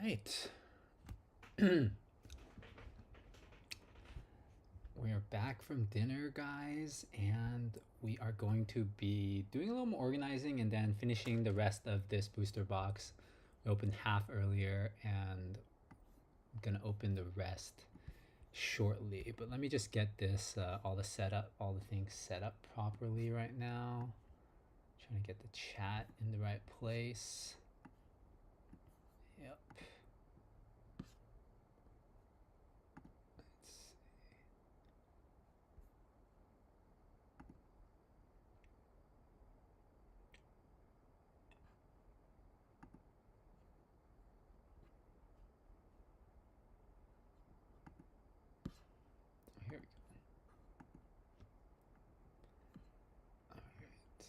right. We are back from dinner, guys, and we are going to be doing a little more organizing and then finishing the rest of this booster box. We opened half earlier and I'm gonna open the rest shortly. But let me just get this all the things set up properly right now. Trying to get the chat in the right place. Yep. Let's see. Oh, here we go. All right.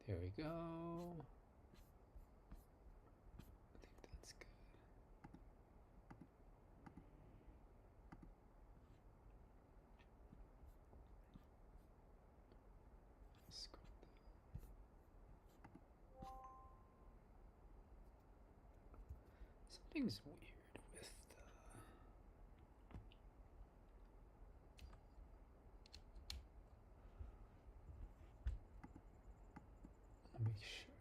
There we go. I think that's good. Scroll down. Something's weird with make sure.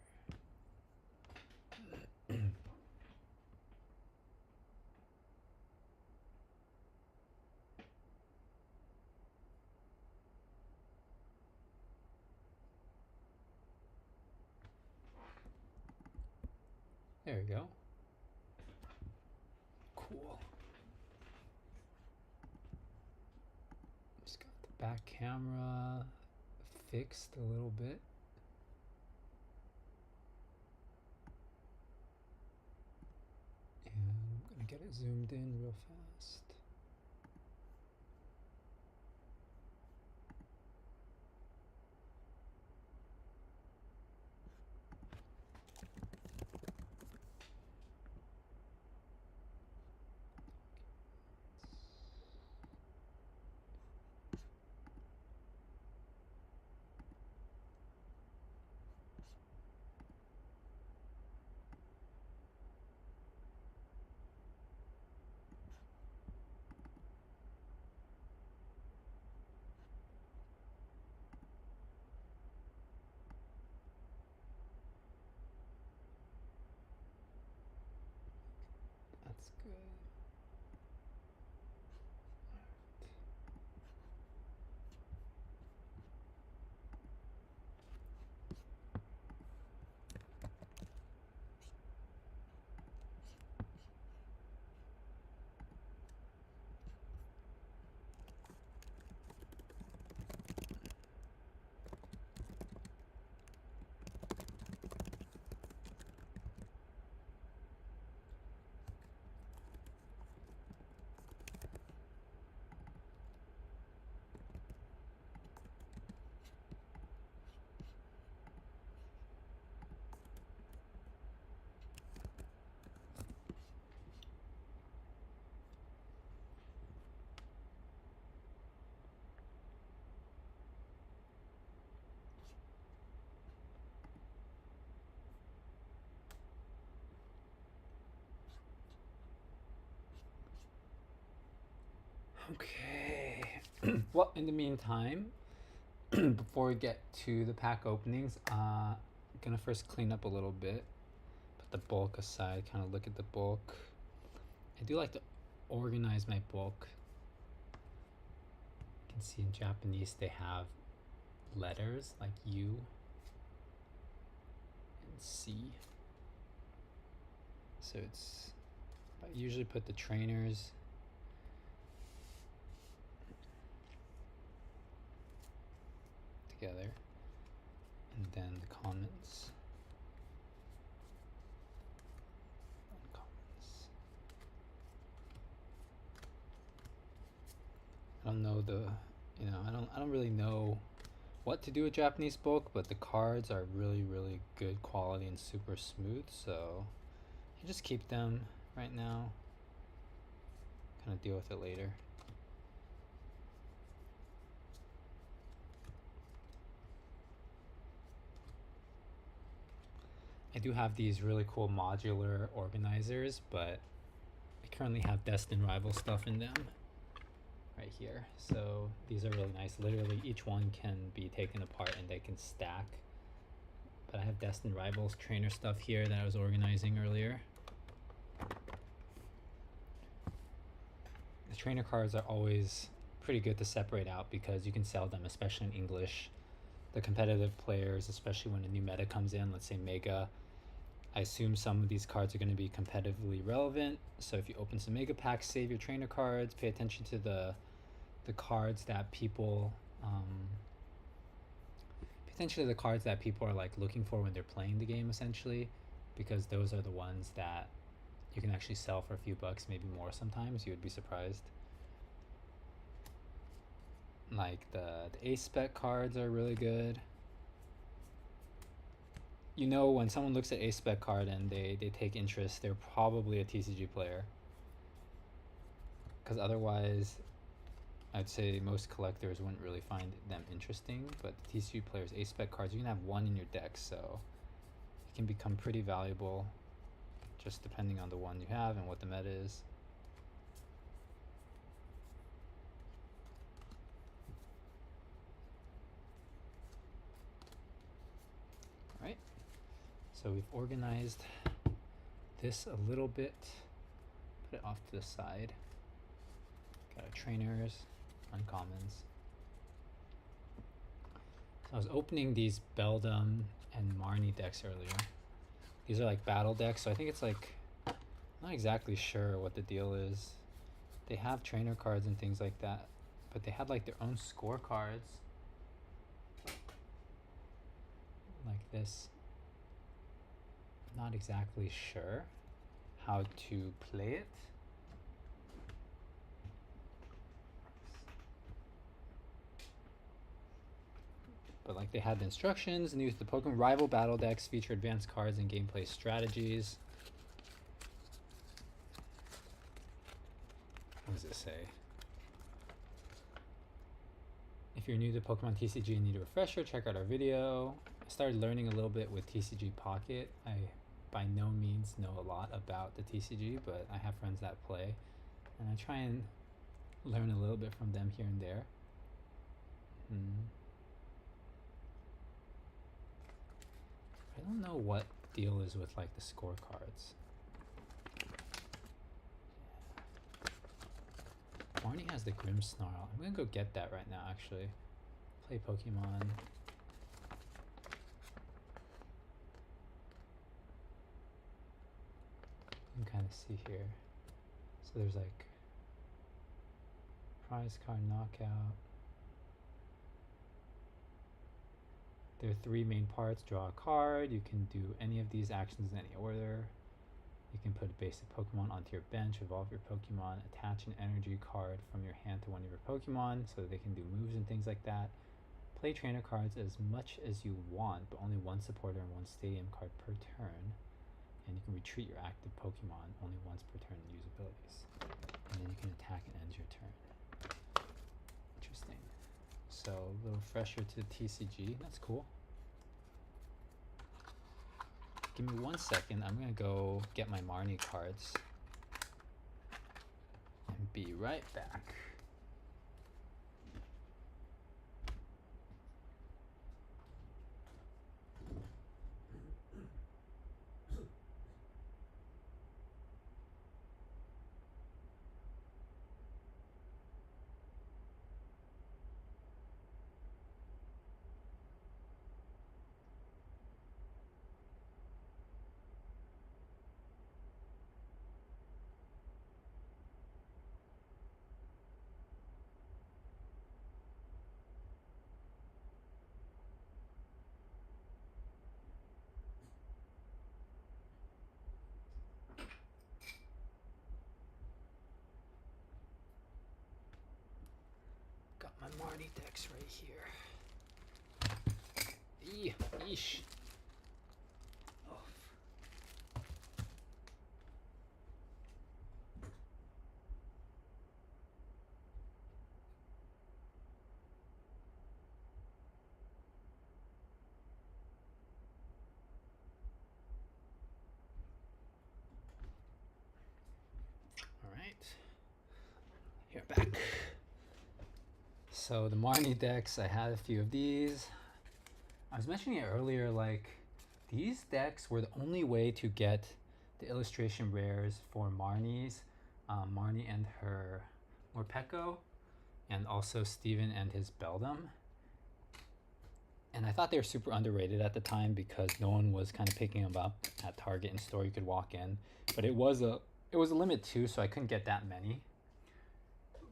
There we go. Cool. Just got the back camera fixed a little bit. And I'm gonna get it zoomed in real fast. That's good. Okay. Well, in the meantime, before we get to the pack openings, I'm gonna first clean up a little bit. Put the bulk aside, kind of look at the bulk. I do like to organize my bulk. You can see in Japanese they have letters like U and C. So I usually put the trainers together and then the comments. I don't know I don't really know what to do with Japanese bulk, but the cards are really, really good quality and super smooth, so I just keep them right now. Kind of deal with it later. I do have these really cool modular organizers, but currently have Destined Rival stuff in them right here. So these are really nice. Literally each one can be taken apart and they can stack. But I have Destined Rivals trainer stuff here that I was organizing earlier. The trainer cards are always pretty good to separate out because you can sell them, especially in English. The competitive players, especially when a new meta comes in, let's say Mega, I assume some of these cards are going to be competitively relevant. So if you open some Mega packs, save your trainer cards, pay attention to the cards that people potentially the cards that people are like looking for when they're playing the game, essentially, because those are the ones that you can actually sell for a few bucks, maybe more sometimes. You would be surprised. Like the ace spec cards are really good. You know, when someone looks at ace spec card and they take interest, they're probably a TCG player, because otherwise I'd say most collectors wouldn't really find them interesting. But the TCG players, ace spec cards, you can have one in your deck, so it can become pretty valuable just depending on the one you have and what the meta is. Alright, so we've organized this a little bit, put it off to the side. Got our trainers, uncommons. So I was opening these Beldum and Marnie decks earlier. These are like battle decks, so I think it's like, I'm not exactly sure what the deal is. They have trainer cards and things like that, but they had like their own score cards like this. I'm not exactly sure how to play it. But like they had the instructions and used the Pokemon rival battle decks, feature advanced cards and gameplay strategies. What does it say? If you're new to Pokemon TCG and need a refresher, check out our video. I started learning a little bit with TCG Pocket. I by no means know a lot about the TCG, but I have friends that play, and I try and learn a little bit from them here and there. I don't know what the deal is with like the scorecards. Barney has the Grimmsnarl. I'm gonna go get that right now, actually. Play Pokemon. You can kind of see here. So there's like prize card knockout. There are three main parts. Draw a card. You can do any of these actions in any order. You can put a basic Pokemon onto your bench, evolve your Pokemon, attach an energy card from your hand to one of your Pokemon so that they can do moves and things like that. Play trainer cards as much as you want, but only one supporter and one stadium card per turn. And you can retreat your active Pokemon only once per turn and use abilities. And then you can attack and end your turn. Interesting. So a little fresher to TCG. That's cool. Give me 1 second. I'm gonna go get my Marnie cards and be right back. Got my Marnie decks right here. Yeesh. Oh. back. So the Marnie decks, I had a few of these. I was mentioning it earlier, like these decks were the only way to get the illustration rares for Marnie's, Marnie and her Morpeko, and also Steven and his Beldum. And I thought they were super underrated at the time because no one was kind of picking them up at Target and store. You could walk in, but it was a limit too, so I couldn't get that many.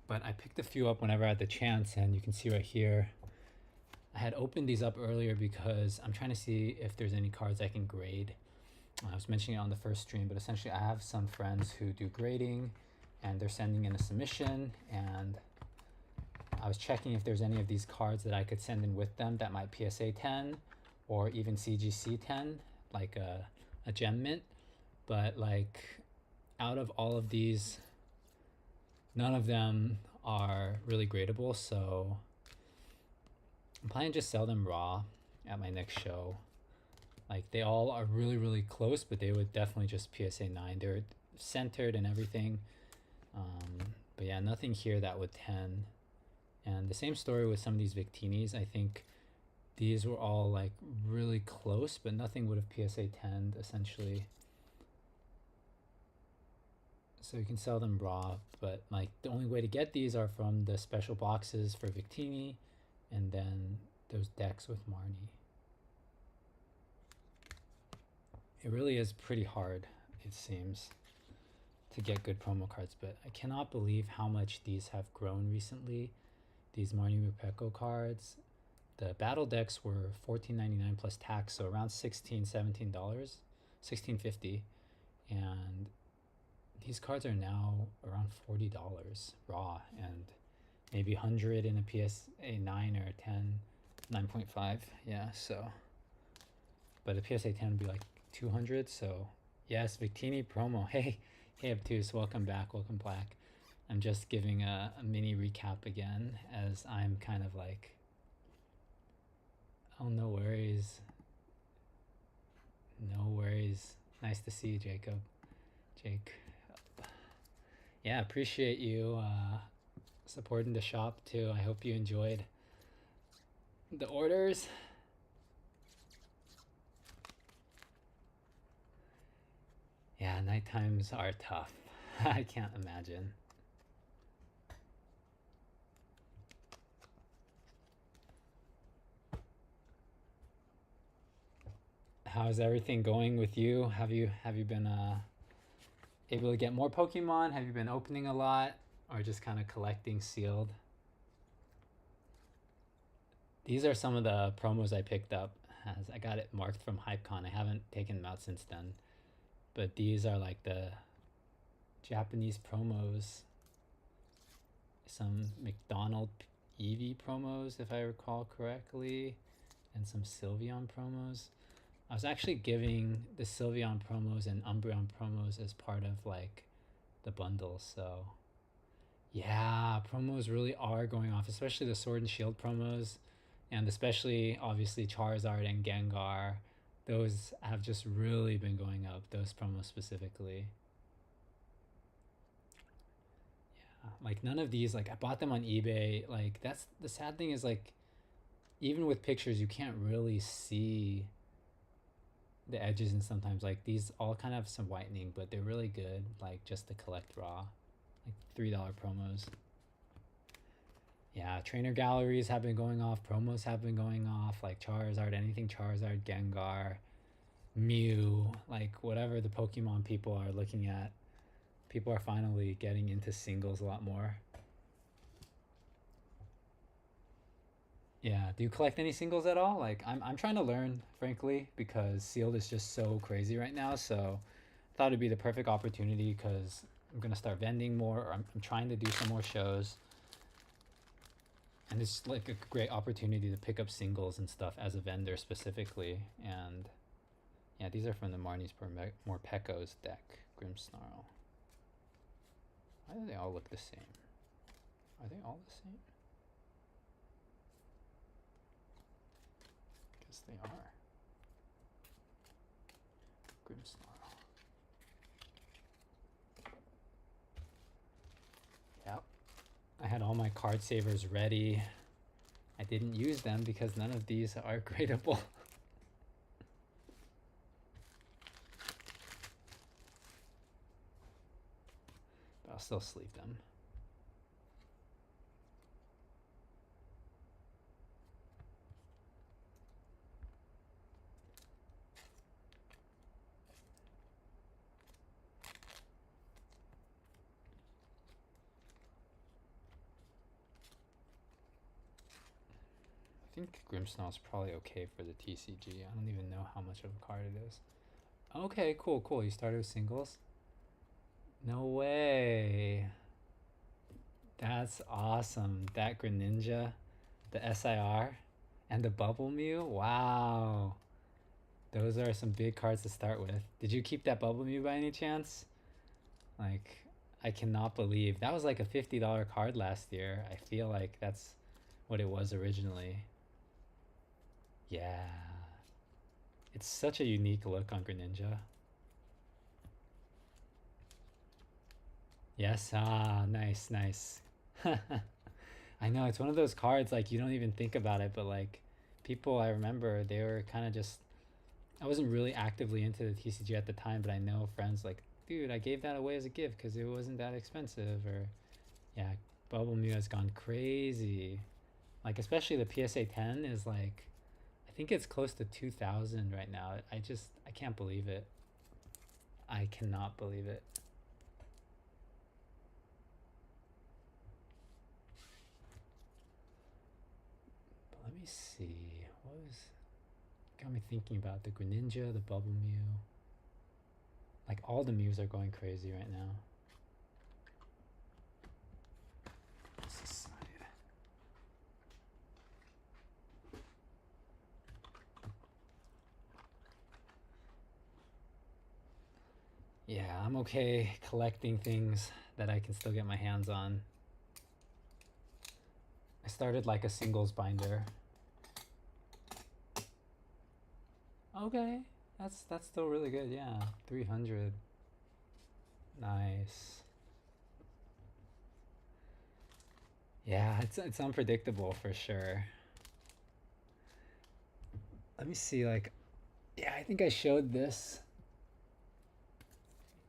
But I picked a few up whenever I had the chance, and you can see right here, I had opened these up earlier because I'm trying to see if there's any cards I can grade. I was mentioning it on the first stream, but essentially I have some friends who do grading, and they're sending in a submission, and I was checking if there's any of these cards that I could send in with them that might PSA 10 or even CGC 10, like a gem mint. But like out of all of these, none of them are really gradable, so I'm planning to just sell them raw at my next show. Like they all are really, really close, but they would definitely just PSA 9. They're centered and everything. But yeah, nothing here that would 10. And the same story with some of these Victinis. I think these were all like really close, but nothing would have PSA 10'd essentially. So you can sell them raw, but like the only way to get these are from the special boxes for Victini and then those decks with Marnie. It really is pretty hard, it seems, to get good promo cards, but I cannot believe how much these have grown recently. These Marnie Morpeko cards. The battle decks were $14.99 plus tax, so around $16, $17, $16.50, and these cards are now around $40 raw, and maybe 100 in a PSA 9 or a 10, 9.5. Yeah, so, but a PSA 10 would be like 200. So yes, Victini promo. Hey Obtuse, welcome back, welcome back. I'm just giving a mini recap again, as I'm kind of like, oh, no worries. No worries. Nice to see you, Jake. Yeah, appreciate you supporting the shop too. I hope you enjoyed the orders. Yeah, night times are tough. I can't imagine. How's everything going with you? Have you been able to get more Pokemon? Have you been opening a lot, or just kind of collecting sealed? These are some of the promos I picked up, as I got it marked from HypeCon. I haven't taken them out since then, but these are like the Japanese promos. Some McDonald Eevee promos, if I recall correctly, and some Sylveon promos. I was actually giving the Sylveon promos and Umbreon promos as part of like the bundle, so yeah, promos really are going off, especially the Sword and Shield promos, and especially obviously Charizard and Gengar. Those have just really been going up, those promos specifically. Yeah, like none of these, like I bought them on eBay. Like that's the sad thing, is like even with pictures you can't really see the edges, and sometimes like these all kind of have some whitening, but they're really good like just to collect raw, like $3 promos. Yeah, trainer galleries have been going off, promos have been going off, like Charizard, anything Charizard, Gengar, Mew, like whatever the Pokemon people are looking at, people are finally getting into singles a lot more. Yeah, do you collect any singles at all? Like I'm trying to learn, frankly, because sealed is just so crazy right now, so I thought it'd be the perfect opportunity because I'm gonna start vending more, or I'm trying to do some more shows, and it's like a great opportunity to pick up singles and stuff as a vendor specifically. And yeah, these are from the Marnie's Morpeko's deck. Grimmsnarl. Why do they all look the same? Are they all the same? Guess they are. Grimmsnarl. Yep. had all my card savers ready. I didn't use them because none of these are gradable. But I'll still sleeve them. I think Grimmsnarl is probably okay for the TCG. I don't even know how much of a card it is. Okay, cool, cool. You started with singles? No way. That's awesome. That Greninja, the SIR, and the Bubble Mew. Wow. Those are some big cards to start with. Did you keep that Bubble Mew by any chance? Like, I cannot believe. That was like a $50 card last year. I feel like that's what it was originally. Yeah. It's such a unique look on Greninja. Yes, ah, nice, nice. I know, it's one of those cards, like, you don't even think about it, but, like, people I remember, they were kind of just... I wasn't really actively into the TCG at the time, but I know friends like, dude, I gave that away as a gift because it wasn't that expensive, or... Yeah, Bubble Mew has gone crazy. Like, especially the PSA 10 is, like... I think it's close to 2,000 right now. I can't believe it. I cannot believe it. But let me see. What was... Got me thinking about the Greninja, the Bubble Mew. Like, all the Mews are going crazy right now. What's this side? Yeah, I'm okay collecting things that I can still get my hands on. I started like a singles binder. Okay, that's still really good. Yeah, 300. Nice. Yeah, it's unpredictable for sure. Let me see, like, yeah, I think I showed this.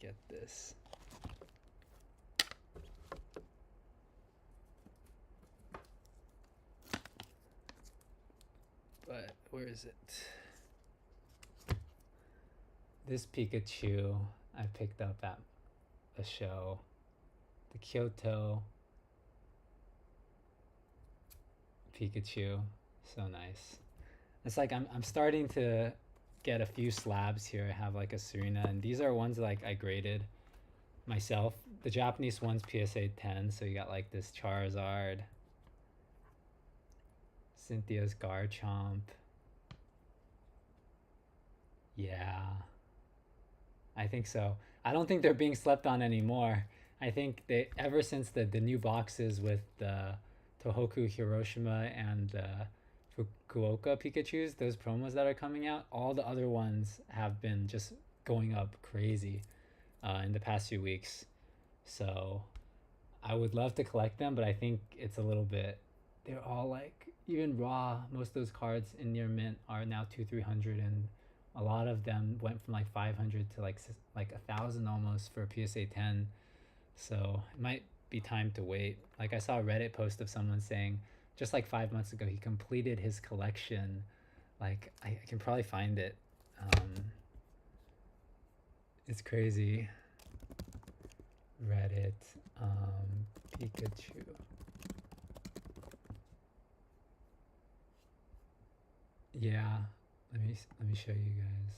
Get this. But where is it? This Pikachu I picked up at a show. The Kyoto Pikachu. So nice. It's like I'm starting to get a few slabs here. I have like a Serena, and these are ones like I graded myself. The Japanese one's PSA 10, so you got like this Charizard, Cynthia's Garchomp. Yeah, I think so. I don't think they're being slept on anymore. I think they, ever since the new boxes with the Tohoku Hiroshima and Fukuoka Pikachus, those promos that are coming out, all the other ones have been just going up crazy in the past few weeks. So I would love to collect them, but I think it's a little bit... They're all like, even raw, most of those cards in near mint are now 200-300, and a lot of them went from like 500 to like 1,000 almost for PSA 10. So it might be time to wait. Like, I saw a Reddit post of someone saying just like 5 months ago he completed his collection. Like, I can probably find it. It's crazy. Reddit, Pikachu. Yeah, let me show you guys.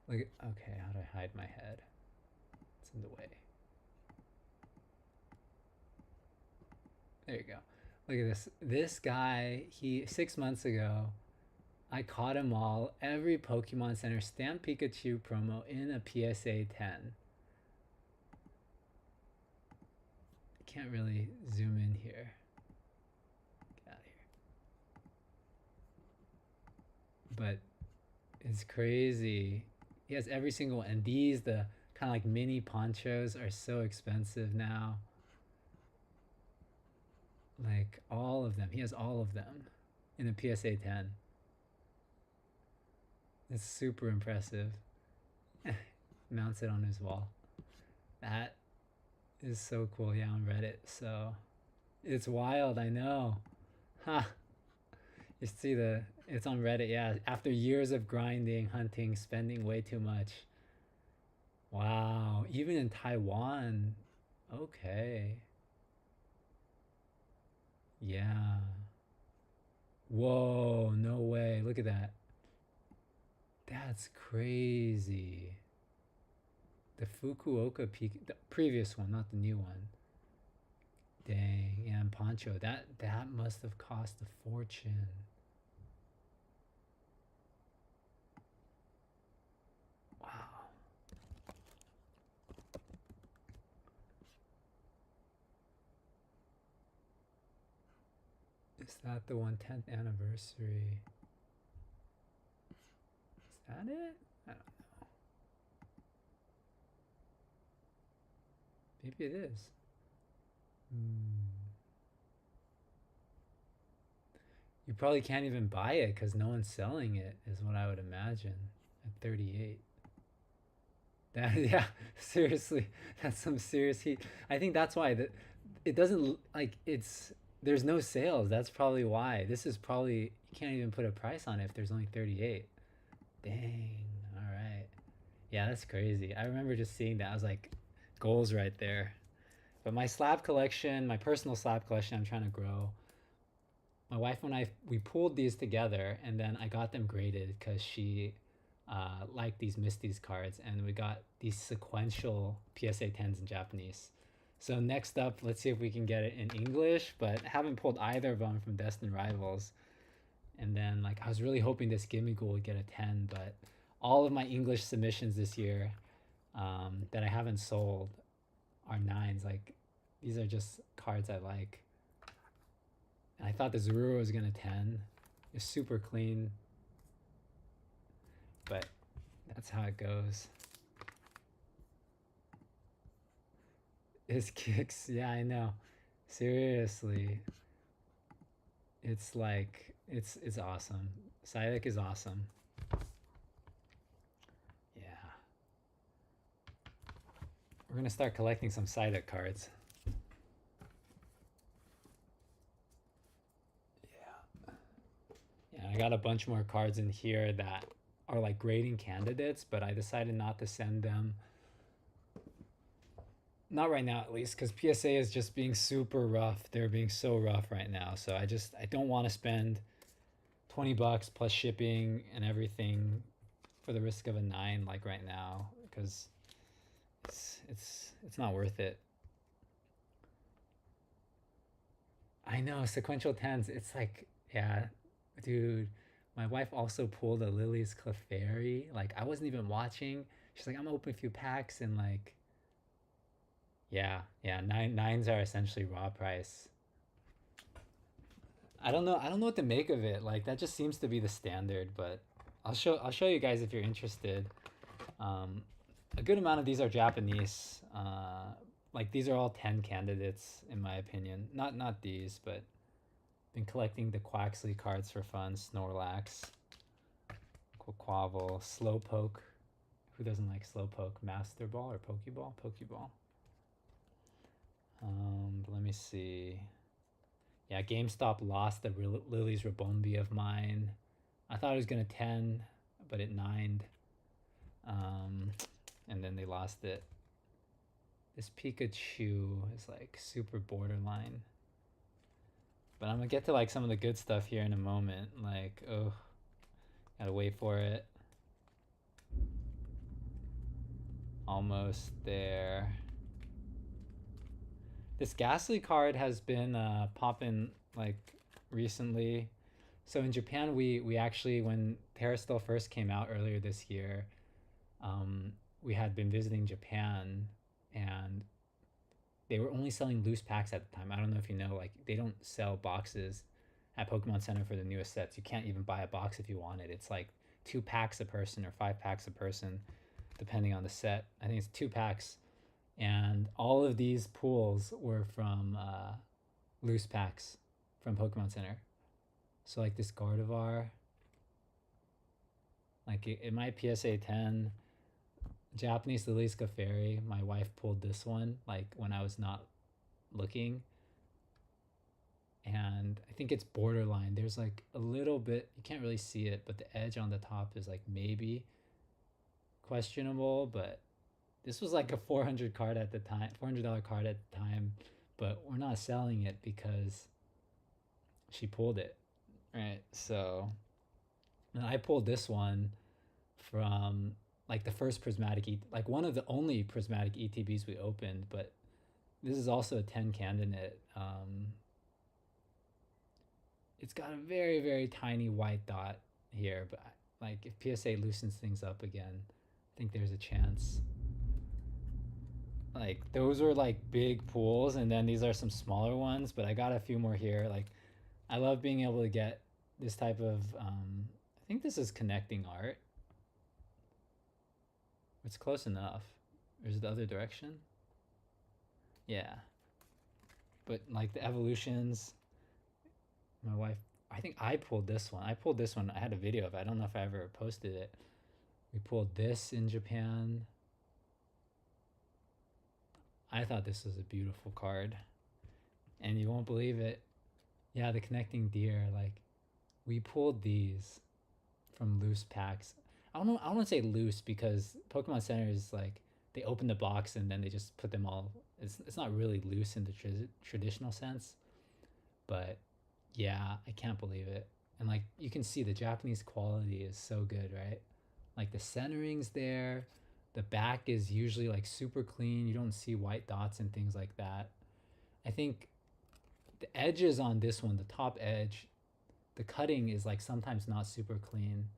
Look, okay, how do I hide my head? It's in the way. There you go. Look at this. This guy, 6 months ago, I caught him all, every Pokemon Center Stamp Pikachu promo in a PSA 10. Can't really zoom in here. Get out of here. But it's crazy. He has every single one. And these, the kind of like mini ponchos are so expensive now. Like all of them. He has all of them in a PSA 10. It's super impressive. Mounts it on his wall. That is so cool. Yeah, on Reddit. So it's wild. I know. Ha. Huh. You see it's on Reddit. Yeah. After years of grinding, hunting, spending way too much. Wow. Even in Taiwan. Okay. Yeah. Whoa. No way. Look at that. That's crazy. The Fukuoka Peak, the previous one, not the new one. Dang, yeah, and Poncho, that must have cost a fortune. Wow. Is that the 110th anniversary? Is that it? I don't know. Maybe it is. You probably can't even buy it because no one's selling it, is what I would imagine at 38. That yeah, seriously, that's some serious heat. I think that's why that it doesn't like it's there's no sales. That's probably why. This is probably you can't even put a price on it if there's only 38. Dang. All right. Yeah, that's crazy. I remember just seeing that. I was like, goals right there. But my slab collection, my personal slab collection, I'm trying to grow. My wife and I we pulled these together, and then I got them graded because she liked these Misty's cards, and we got these sequential PSA 10s in Japanese. So next up, let's see if we can get it in English, but haven't pulled either of them from Destined Rivals. And then like I was really hoping this Gimme Ghoul would get a 10, but all of my English submissions this year that I haven't sold are nines. Like these are just cards I like. And I thought the Zoruro was gonna 10. It's super clean, but that's how it goes. His kicks, yeah, I know. Seriously, it's like it's awesome. Psyduck is awesome. Yeah, we're gonna start collecting some Psyduck cards. Yeah, I got a bunch more cards in here that are like grading candidates, but I decided not to send them. Not right now, at least, because PSA is just being super rough. They're being so rough right now. So I don't want to spend $20 plus shipping and everything for the risk of a 9 like right now because it's not worth it. I know sequential 10s. It's like yeah, dude. My wife also pulled a Lily's Clefairy. Like I wasn't even watching. She's like, I'm gonna open a few packs and like yeah, nines are essentially raw price. I don't know what to make of it. Like that just seems to be the standard, but I'll show you guys if you're interested. Um, a good amount of these are Japanese. Like these are all 10 candidates in my opinion. Not these, but been collecting the Quaxley cards for fun. Snorlax, Quaquaval, Slowpoke. Who doesn't like Slowpoke? Master Ball or Pokeball? Pokeball. Let me see. Yeah, GameStop lost the Lily's Rabombi of mine. I thought it was gonna 10, but it 9'd. And then they lost it. This Pikachu is like super borderline. But I'm gonna get to like some of the good stuff here in a moment. Like, oh, gotta wait for it. Almost there. This Ghastly card has been popping like recently. So in Japan, we actually when Terrastal first came out earlier this year, we had been visiting Japan, and they were only selling loose packs at the time. I don't know if you know, like they don't sell boxes at Pokemon Center for the newest sets. You can't even buy a box if you want it. It's like 2 packs a person or 5 packs a person. depending on the set. I think it's 2 packs, and all of these pulls were from loose packs from Pokemon Center. So like this Gardevoir, like in my PSA 10, Japanese Liliska Fairy, my wife pulled this one like when I was not looking, and I think it's borderline. There's like a little bit, you can't really see it, but the edge on the top is like maybe questionable, but this was like a 400 card at the time, $400 card at the time, but we're not selling it because she pulled it, right? So, and I pulled this one from like the first prismatic, like one of the only prismatic ETBs we opened, but this is also a 10 candidate. It's got a very, very tiny white dot here, but like if PSA loosens things up again, I think there's a chance. Like those were like big pools, and then these are some smaller ones, but I got a few more here. Like I love being able to get this type of, I think this is connecting art. It's close enough. Or is it the other direction? Yeah. But like the evolutions, my wife, I think I pulled this one. I had a video of it. I don't know if I ever posted it. We pulled this in Japan. I thought this was a beautiful card. And you won't believe it. Yeah, the connecting deer, like we pulled these from loose packs. I don't want to say loose because Pokemon Center is like they open the box and then they just put them all. It's not really loose in the traditional sense, but yeah, I can't believe it. And like you can see the Japanese quality is so good, right? Like the centering's there, the back is usually like super clean. You don't see white dots and things like that. I think the edges on this one, the top edge, the cutting is like sometimes not super clean.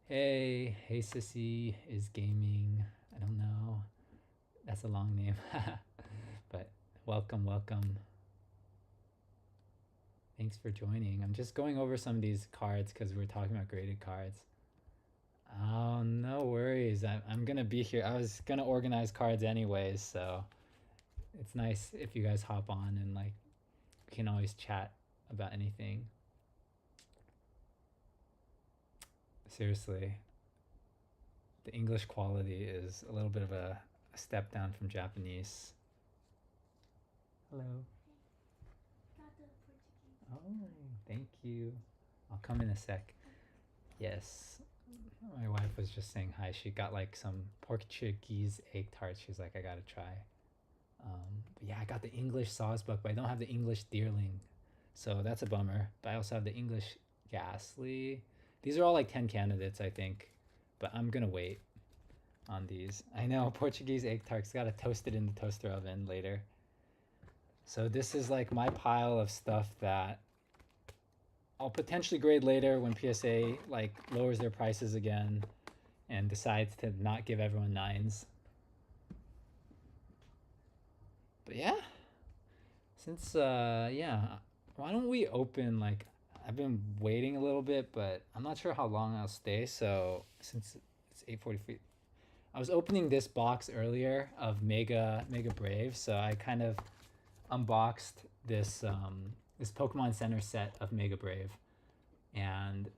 Hey Sissy is gaming. I don't know. That's a long name. But welcome. Thanks for joining. I'm just going over some of these cards because we're talking about graded cards. Oh, no worries. I'm going to be here. I was going to organize cards anyways, so it's nice if you guys hop on and like we can always chat about anything. Seriously, the English quality is a little bit of a step down from Japanese. Hello. Oh, thank you. I'll come in a sec. Yes. My wife was just saying hi. She got like some Portuguese egg tarts. She's like, I gotta try. But yeah, I got the English Sawsbuck, but I don't have the English Deerling. So that's a bummer. But I also have the English Ghastly. These are all like 10 candidates, I think. But I'm gonna wait on these. I know, Portuguese egg tarts. Gotta toast it in the toaster oven later. So this is like my pile of stuff that I'll potentially grade later when PSA like lowers their prices again and decides to not give everyone 9s. But yeah, since yeah, why don't we open, like I've been waiting a little bit, but I'm not sure how long I'll stay. So since it's 8:43, I was opening this box earlier of Mega Brave, so I kind of unboxed this this Pokemon Center set of Mega Brave, and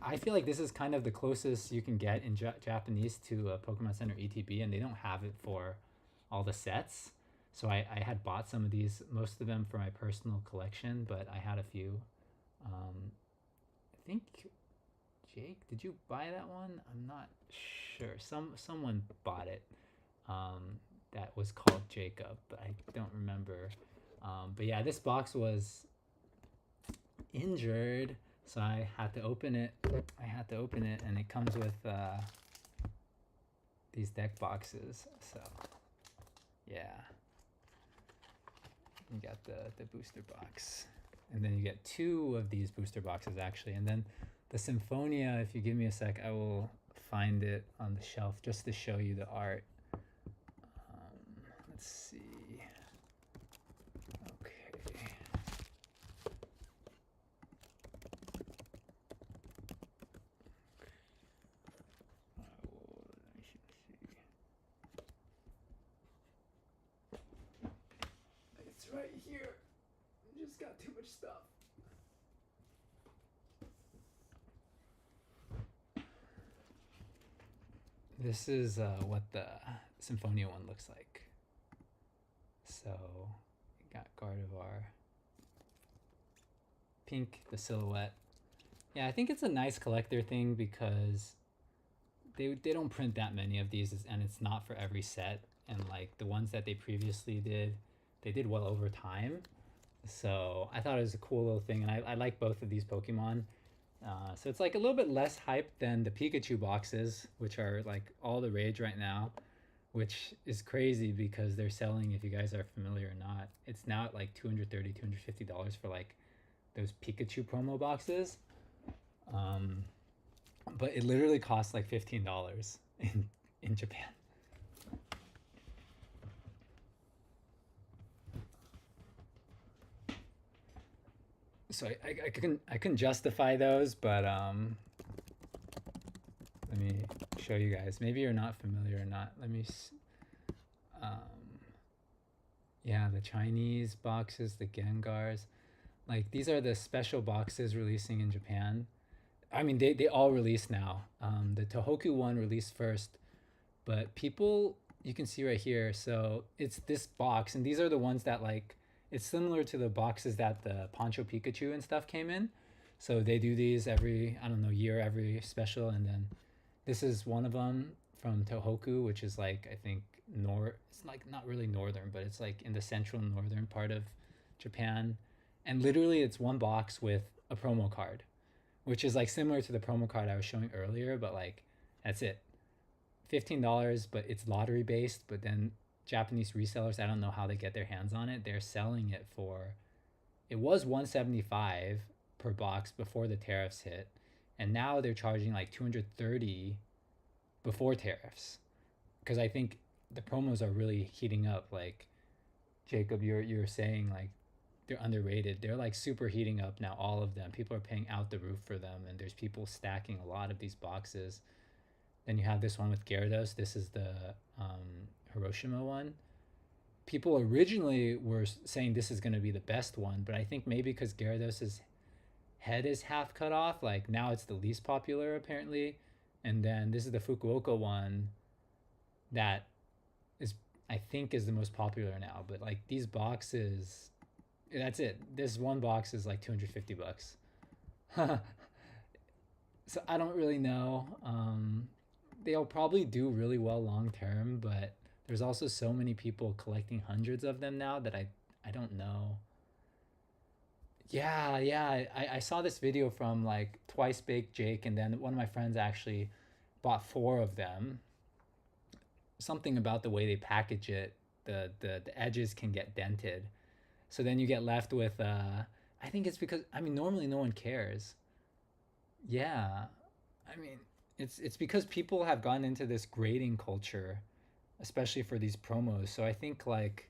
I feel like this is kind of the closest you can get in Japanese to a Pokemon Center ETB, and they don't have it for all the sets. So I had bought some of these, most of them for my personal collection, but I had a few. I think Jake, did you buy that one? I'm not sure. Someone bought it. That was called Jacob, but I don't remember. But yeah, this box was injured, so I had to open it. And it comes with these deck boxes. So yeah, you got the booster box, and then you get 2 of these booster boxes actually, and then the Symphonia. If you give me a sec, I will find it on the shelf just to show you the art. Let's see. Okay. I will right here. Just got too much stuff. This is what the Symphonia one looks like. So, we got Gardevoir. Pink, the silhouette. Yeah, I think it's a nice collector thing because they don't print that many of these, and it's not for every set. And like the ones that they previously did, they did well over time. So I thought it was a cool little thing, and I like both of these Pokemon. So it's like a little bit less hype than the Pikachu boxes, which are like all the rage right now, which is crazy because they're selling, if you guys are familiar or not, it's now at like $230, $250 for like those Pikachu promo boxes. But it literally costs like $15 in Japan. So I can justify those, but let me show you guys. Maybe you're not familiar or not. Let me yeah, the Chinese boxes, the Gengars, like these are the special boxes releasing in Japan. I mean, they all release now. The Tohoku one released first, but people, you can see right here. So it's this box, and these are the ones that like, it's similar to the boxes that the Poncho Pikachu and stuff came in. So they do these every, I don't know, year, every special. And then this is one of them from Tohoku, which is like, I think, it's like not really northern, but it's like in the central northern part of Japan. And literally it's one box with a promo card, which is like similar to the promo card I was showing earlier, but like that's it. $15, but it's lottery based. But then Japanese resellers, I don't know how they get their hands on it. They're selling it for, it was $175 per box before the tariffs hit, and now they're charging like $230 before tariffs, because I think the promos are really heating up. Like Jacob, you're saying like they're underrated. They're like super heating up now. All of them, people are paying out the roof for them, and there's people stacking a lot of these boxes. Then you have this one with Gyarados. This is the Hiroshima one. People originally were saying this is going to be the best one, but I think maybe because Gyarados' head is half cut off, like now it's the least popular apparently. And then this is the Fukuoka one that is, I think, is the most popular now. But like these boxes, that's it. This one box is like $250. So I don't really know. They'll probably do really well long term, but there's also so many people collecting hundreds of them now that I don't know. Yeah, I saw this video from like Twice Baked Jake, and then one of my friends actually bought 4 of them. Something about the way they package it, the edges can get dented, so then you get left with I think it's because, I mean, normally no one cares. Yeah, I mean, it's because people have gone into this grading culture, especially for these promos. So I think like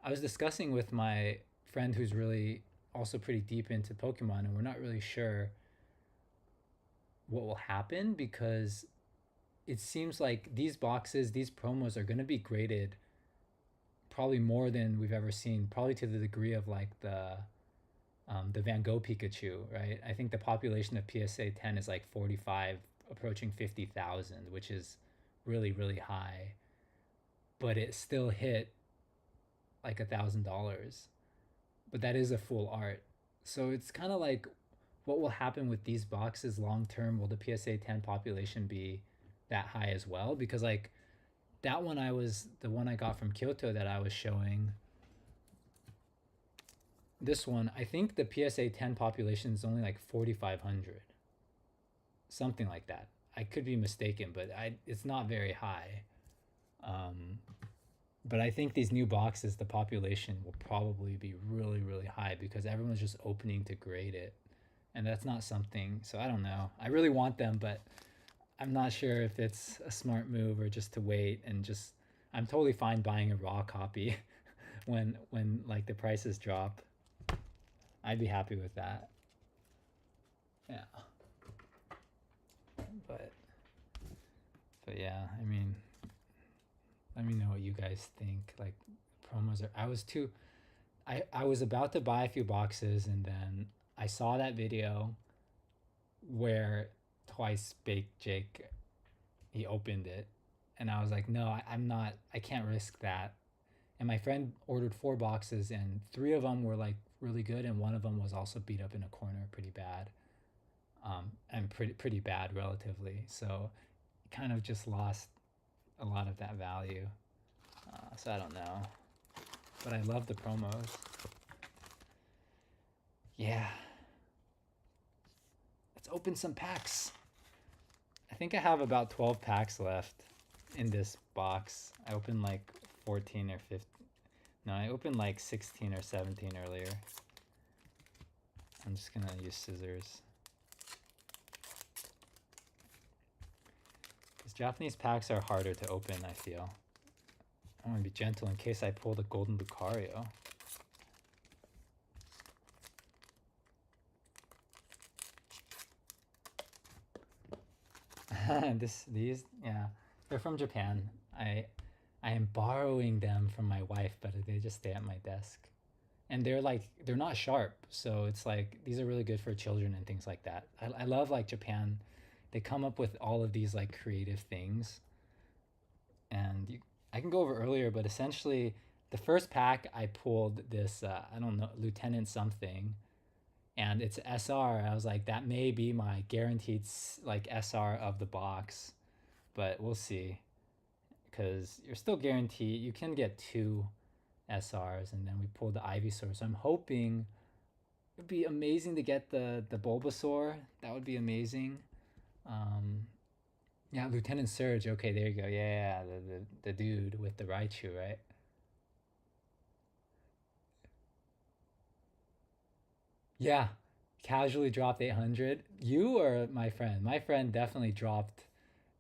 I was discussing with my friend who's really also pretty deep into Pokemon, and we're not really sure what will happen because it seems like these boxes, these promos are going to be graded probably more than we've ever seen, probably to the degree of like the Van Gogh Pikachu, right? I think the population of PSA 10 is like 45, approaching 50,000, which is really, really high. But it still hit like $1,000. But that is a full art. So it's kind of like, what will happen with these boxes long term? Will the PSA 10 population be that high as well? Because like that one, the one I got from Kyoto that I was showing, this one, I think the PSA 10 population is only like 4,500, something like that. I could be mistaken, but it's not very high. But I think these new boxes, the population will probably be really, really high because everyone's just opening to grade it. And that's not something, so I don't know. I really want them, but I'm not sure if it's a smart move or just to wait and just, I'm totally fine buying a raw copy when like the prices drop. I'd be happy with that. Yeah. But yeah, I mean, let me know what you guys think. Like promos are, I was about to buy a few boxes, and then I saw that video where Twice Baked Jake, he opened it, and I was like, no, I'm not. I can't risk that. And my friend ordered 4 boxes, and 3 of them were like really good, and one of them was also beat up in a corner pretty bad, and pretty bad relatively. So kind of just lost a lot of that value. So I don't know, but I love the promos. Yeah, let's open some packs. I think I have about 12 packs left in this box. I opened like 14 or 15. No, I opened like 16 or 17 earlier. I'm just gonna use scissors. Because Japanese packs are harder to open, I feel. I want to be gentle in case I pull the golden Lucario. These, yeah, they're from Japan. I am borrowing them from my wife, but they just stay at my desk. And they're not sharp, so it's like these are really good for children and things like that. I love like Japan. They come up with all of these like creative things, and I can go over earlier, but essentially the first pack I pulled this I don't know, Lieutenant something, and it's SR. I was like, that may be my guaranteed like SR of the box, but we'll see, because you're still guaranteed you can get 2 SRs, and then we pulled the Ivysaur. So I'm hoping it'd be amazing to get the Bulbasaur. That would be amazing. Yeah, Lieutenant Surge. Okay, there you go. Yeah, the dude with the Raichu, right? Yeah, casually dropped 800. You or my friend? My friend definitely dropped.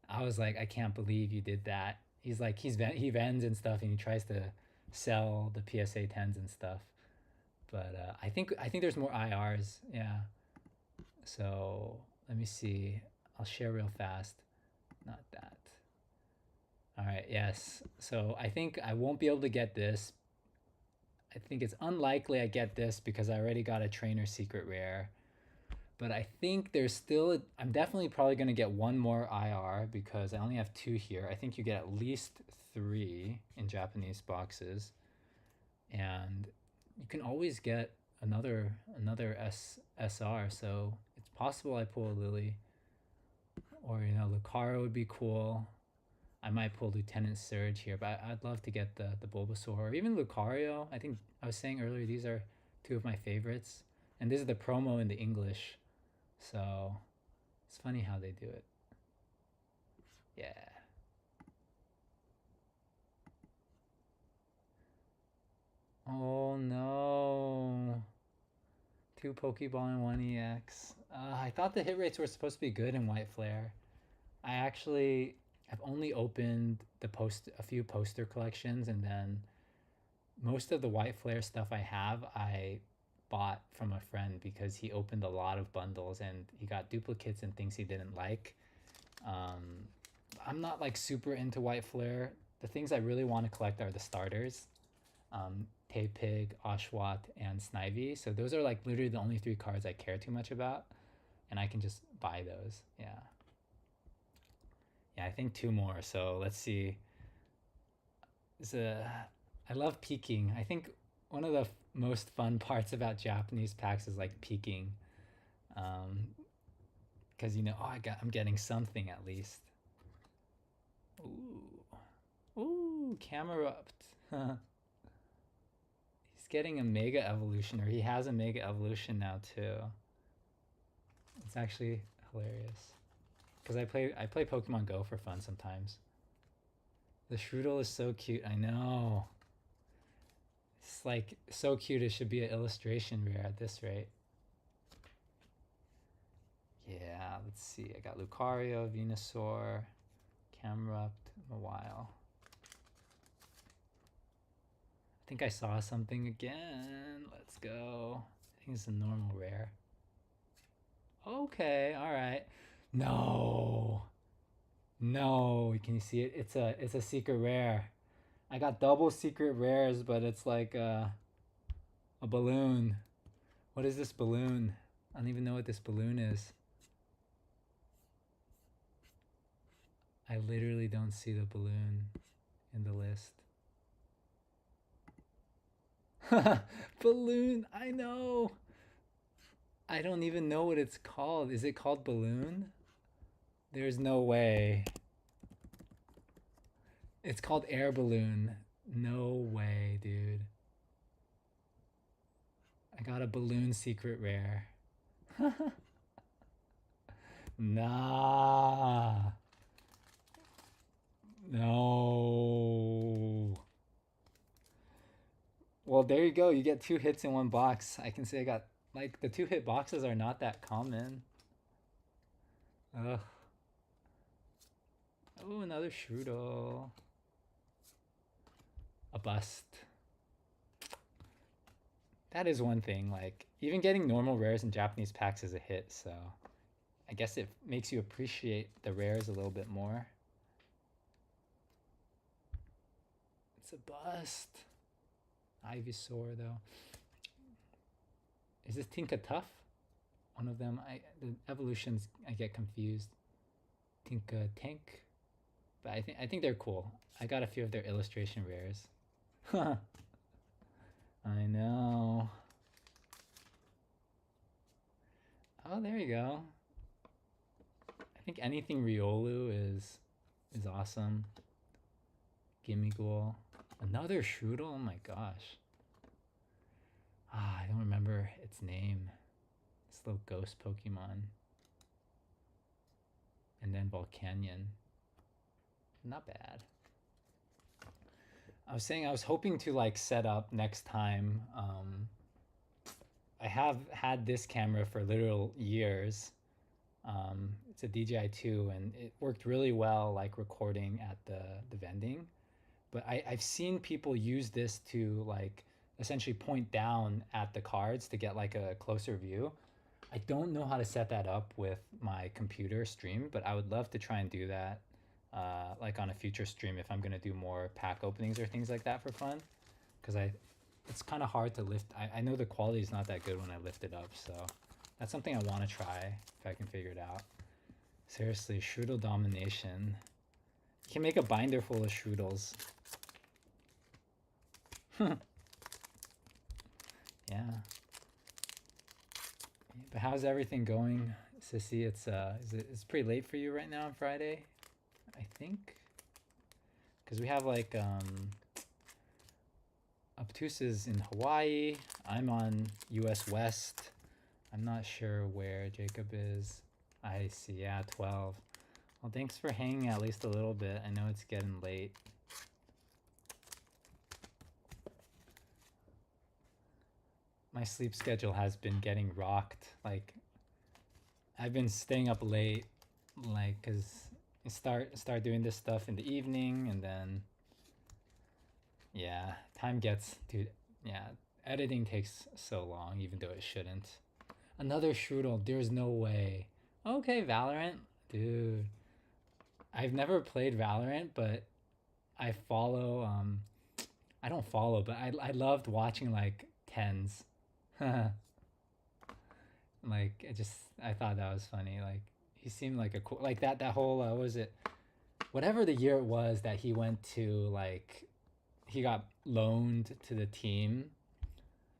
I was like, I can't believe you did that. He's like, he vends and stuff, and he tries to sell the PSA 10s and stuff. But I think there's more IRs. Yeah. So let me see. I'll share real fast. Not that. All right. Yes. So I think I won't be able to get this. I think it's unlikely I get this because I already got a trainer secret rare. But I think there's still. I'm definitely probably gonna get one more IR because I only have 2 here. I think you get at least 3 in Japanese boxes, and you can always get another SR. So it's possible I pull a Lily, or Lucario would be cool. I might pull Lieutenant Surge here, but I'd love to get the Bulbasaur or even Lucario. I think I was saying earlier these are 2 of my favorites, and this is the promo in the English, so it's funny how they do it. Yeah. Oh no. 2 Pokeball and 1 EX. I thought the hit rates were supposed to be good in White Flare. I actually have only opened a few poster collections, and then most of the White Flare stuff I bought from a friend because he opened a lot of bundles and he got duplicates and things he didn't like. Um, I'm not like super into White Flare. The things I really want to collect are the starters. Pig, Oshawott, and Snivy. So those are like literally the only 3 cards I care too much about, and I can just buy those. Yeah. Yeah, I think 2 more. So let's see. I love peeking. I think one of the most fun parts about Japanese packs is like peeking, because oh, I'm getting something at least. Ooh, Camerupt. He's getting a Mega Evolution, or he has a Mega Evolution now too. It's actually hilarious because I play Pokemon Go for fun sometimes. The Shroodle is so cute. I know. It's like so cute. It should be an illustration rare at this rate. Yeah, let's see. I got Lucario, Venusaur, Camerupt, Mawile. I think I saw something again. Let's go. I think it's a normal rare. Okay, all right. No. No, can you see it? It's a secret rare. I got double secret rares, but it's like A balloon. What is this balloon? I don't even know what this balloon is. I literally don't see the balloon in the list. Balloon, I know. I don't even know what it's called. Is it called balloon? There's no way. It's called air balloon. No way, dude. I got a balloon secret rare. Nah. No. Well, there you go. You get 2 hits in 1 box. I can say I got, like, the 2-hit boxes are not that common. Ugh. Oh, another Strudel. A bust. That is one thing. Like, even getting normal rares in Japanese packs is a hit, so I guess it makes you appreciate the rares a little bit more. It's a bust. Ivysaur, though. Is this Tinka Tough? One of them. The evolutions, I get confused. Tinka Tank. But I think they're cool. I got a few of their illustration rares. I know. Oh, there you go. I think anything Riolu is awesome. Gimmighoul. Another Strudel? Oh my gosh. I don't remember its name. This little ghost Pokemon. And then Volcanion. Not bad. I was saying I was hoping to like set up next time. I have had this camera for literal years. It's a DJI-2 and it worked really well like recording at the vending. But I've seen people use this to like essentially point down at the cards to get like a closer view. I don't know how to set that up with my computer stream, but I would love to try and do that like on a future stream if I'm gonna do more pack openings or things like that for fun. Because it's kind of hard to lift. I know the quality is not that good when I lift it up, so that's something I want to try if I can figure it out. Seriously, Strudel domination. You can make a binder full of Strudels. Yeah. But how's everything going, Sissy? It's pretty late for you right now on Friday, I think. Because we have like Obtuse is in Hawaii. I'm on US West. I'm not sure where Jacob is. I see, yeah, 12. Well, thanks for hanging at least a little bit. I know it's getting late. My sleep schedule has been getting rocked. Like, I've been staying up late, like, cause I start doing this stuff in the evening, and then, yeah, time gets, dude. Yeah, editing takes so long, even though it shouldn't. Another Strudel. There's no way. Okay, Valorant, dude. I've never played Valorant, but I follow. I don't follow, but I loved watching like tens. Like I thought that was funny. Like he seemed like a cool like that whole what was it? Whatever the year it was that he went to like he got loaned to the team.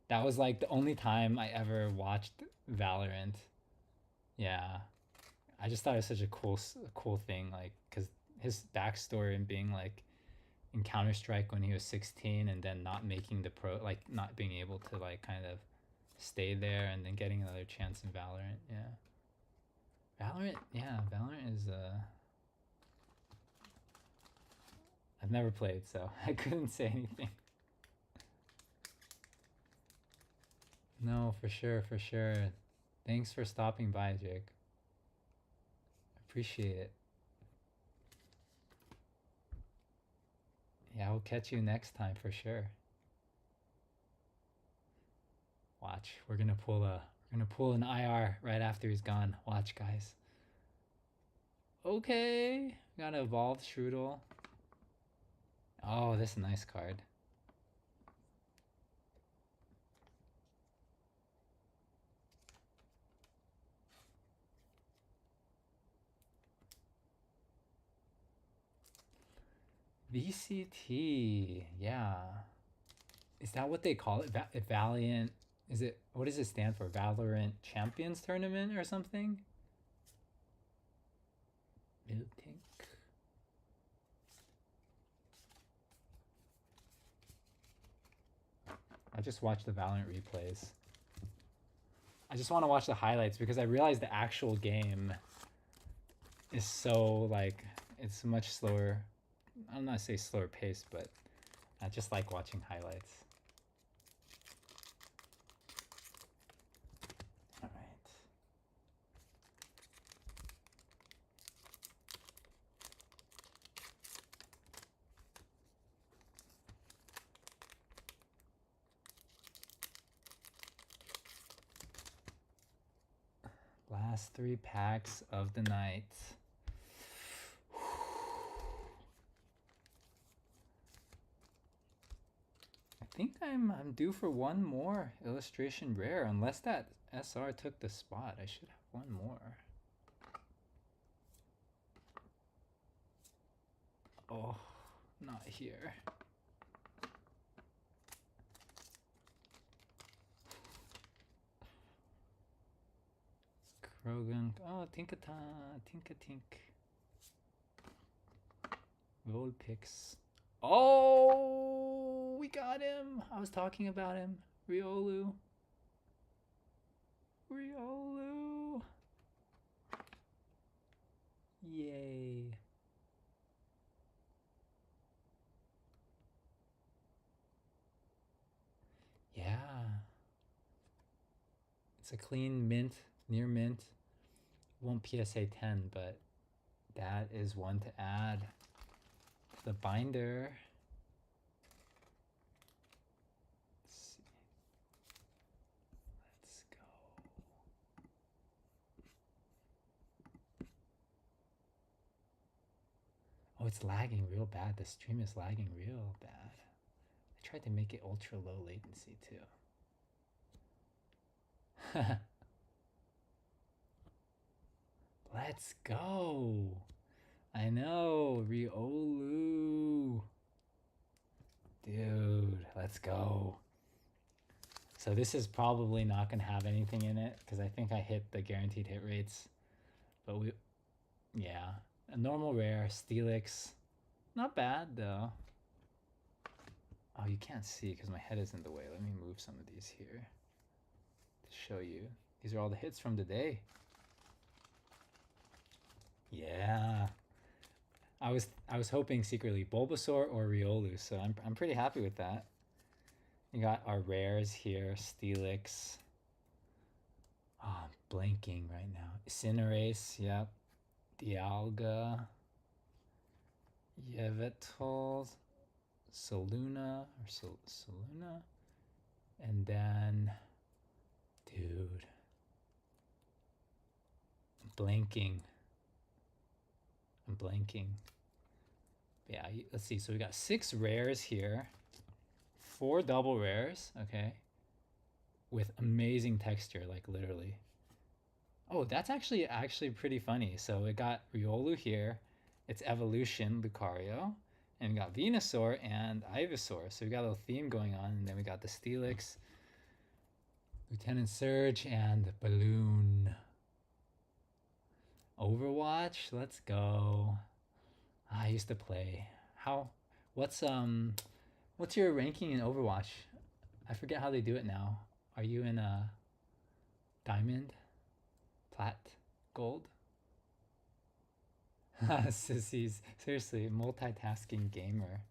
That was like the only time I ever watched Valorant. Yeah. I just thought it was such a cool thing like cuz his backstory and being like in Counter-Strike when he was 16 and then not making the pro like not being able to like kind of stay there and then getting another chance in Valorant. Valorant is I've never played, so I couldn't say anything. No, for sure, for sure. Thanks for stopping by, Jake. Appreciate it. Yeah, I'll catch you next time for sure. Watch, we're gonna pull an IR right after he's gone. Watch, guys. Okay, got an evolved Strudel. Oh, this is a nice card. VCT, yeah. Is that what they call it? Valiant, is it, what does it stand for? Valorant Champions Tournament or something? Miltank. I just watched the Valorant replays. I just want to watch the highlights because I realized the actual game is so, like, it's much slower. I'm not say slower pace, but I just like watching highlights. All right. Last 3 packs of the night. I think I'm due for one more illustration rare, unless that SR took the spot. I should have one more. Oh, not here. Krogan. Oh, Tinkata, Tinkatink. Volpix. Oh, we got him. I was talking about him. Riolu. Riolu. Yay. Yeah. It's a clean mint, near mint. Won't PSA 10, but that is one to add to the binder. Let's see. Let's go. Oh, it's lagging real bad. The stream is lagging real bad. I tried to make it ultra low latency too. Let's go. I know, Riolu. Dude, let's go. So this is probably not going to have anything in it because I think I hit the guaranteed hit rates. But yeah, a normal rare, Steelix. Not bad though. Oh, you can't see because my head is in the way. Let me move some of these here to show you. These are all the hits from today. Yeah. I was hoping secretly Bulbasaur or Riolu, so I'm pretty happy with that. You got our rares here, Steelix. Oh, I'm blanking right now. Cinderace, yep. Dialga. Yveltal. Saluna, or Saluna. And then, dude. I'm blanking. Yeah, let's see. So we got 6 rares here. 4 double rares, okay, with amazing texture, like literally. Oh, that's actually pretty funny. So we got Riolu here, it's Evolution Lucario, and we got Venusaur and Ivysaur. So we got a little theme going on, and then we got the Steelix, Lieutenant Surge, and Balloon. Overwatch, let's go. I used to play. What's your ranking in Overwatch? I forget how they do it now. Are you in a diamond? Plat? Gold? Sissies. Seriously, multitasking gamer.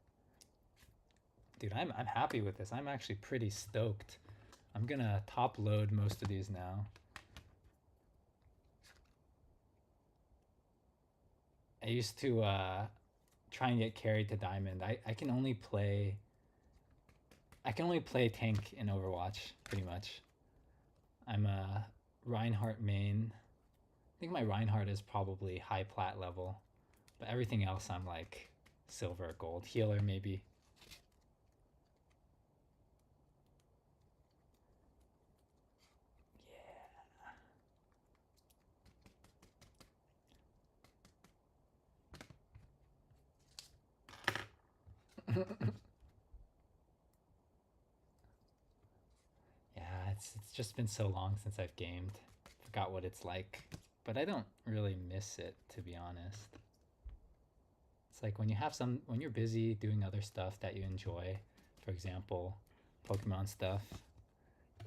Dude, I'm happy with this. I'm actually pretty stoked. I'm gonna top load most of these now. I used to try and get carried to diamond. I can only play tank in Overwatch, pretty much. I'm a Reinhardt main. I think my Reinhardt is probably high plat level, but everything else I'm like silver, gold, healer maybe. It's just been so long since I've gamed. Forgot what it's like, but I don't really miss it, to be honest. It's like when you're busy doing other stuff that you enjoy, for example, Pokemon stuff,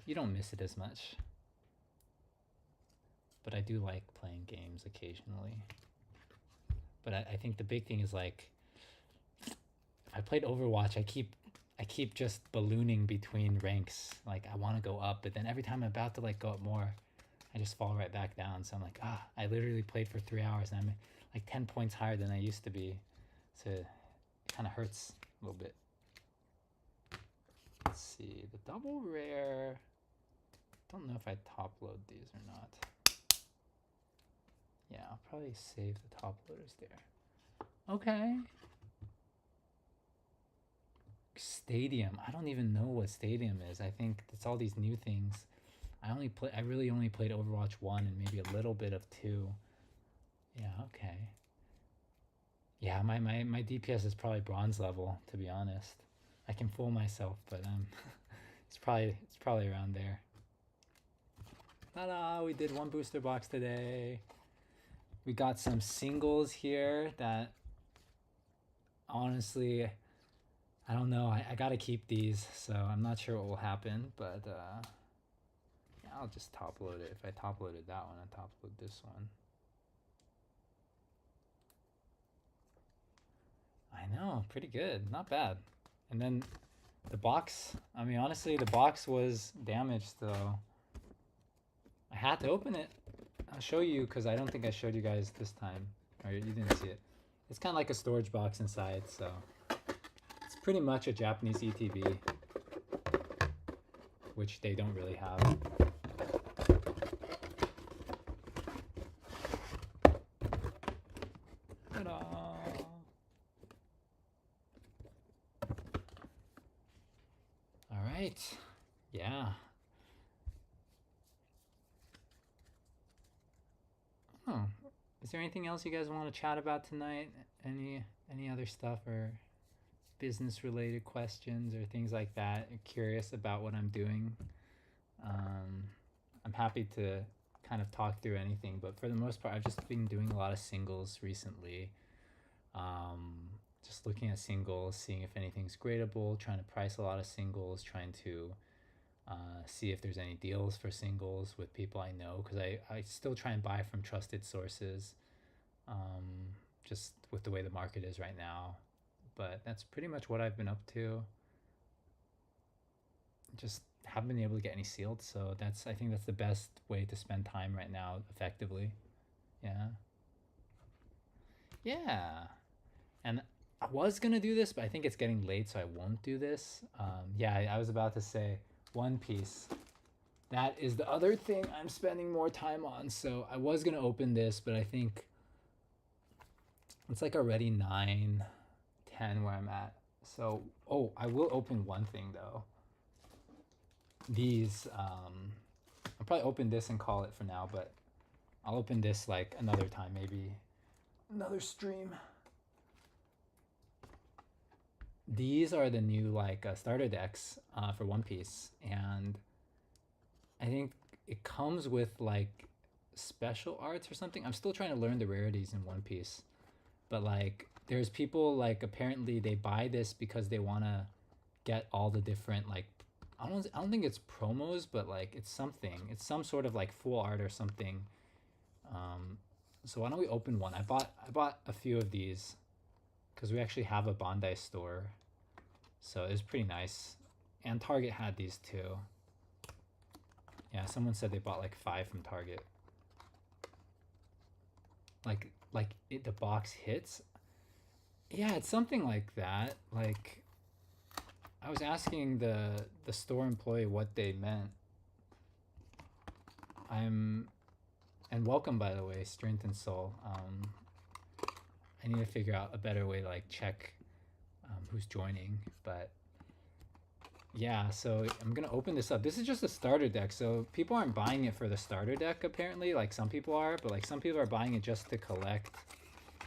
you don't miss it as much. But I do like playing games occasionally. But I think the big thing is like, I played Overwatch, I keep just ballooning between ranks. Like I want to go up, but then every time I'm about to like go up more, I just fall right back down. So I'm like, I literally played for 3 hours and I'm like 10 points higher than I used to be. So it kind of hurts a little bit. Let's see, the double rare. Don't know if I top load these or not. Yeah, I'll probably save the top loaders there. Okay. Stadium. I don't even know what Stadium is. I think it's all these new things. I really only played Overwatch 1 and maybe a little bit of 2. Yeah, okay. Yeah, my DPS is probably bronze level, to be honest. I can fool myself, but it's probably around there. Ta-da! We did one booster box today. We got some singles here that honestly, I don't know. I gotta keep these, so I'm not sure what will happen, but yeah, I'll just top load it. If I top loaded that one, I'll top load this one. I know, pretty good, not bad. And then the box, I mean, honestly, the box was damaged, so I had to open it. I'll show you, because I don't think I showed you guys this time, or you didn't see it. It's kind of like a storage box inside, so it's pretty much a Japanese ETB, which they don't really have. Ta-da! All right, yeah. Oh, is there anything else you guys want to chat about tonight? Any other stuff or business related questions or things like that? You're curious about what I'm doing? I'm happy to kind of talk through anything, but for the most part, I've just been doing a lot of singles recently. Just looking at singles, seeing if anything's gradable, trying to price a lot of singles, trying to see if there's any deals for singles with people I know, because I still try and buy from trusted sources, just with the way the market is right now. But that's pretty much what I've been up to. Just haven't been able to get any sealed, so I think that's the best way to spend time right now effectively. Yeah, and I was gonna do this, but I think it's getting late, so I won't do this. Yeah, I was about to say One Piece. That is the other thing I'm spending more time on. So I was gonna open this, but I think it's like already 9:10 where I'm at. So I will open one thing though. These I'll probably open this and call it for now, but I'll open this like another time, maybe another stream. These are the new like starter decks for One Piece, and I think it comes with like special arts or something. I'm still trying to learn the rarities in One Piece, but like there's people like apparently they buy this because they want to get all the different like I don't think it's promos, but like it's something. It's some sort of like full art or something. So why don't we open one? I bought a few of these because we actually have a Bandai store, so it was pretty nice. And Target had these too. Yeah, someone said they bought like 5 from Target. Like the box hits. Yeah, it's something like that. Like I was asking the store employee what they meant. And welcome, by the way, Strength and Soul. I need to figure out a better way to like check who's joining, but yeah, so I'm gonna open this up. This is just a starter deck, so people aren't buying it for the starter deck apparently. Like some people are, but like some people are buying it just to collect,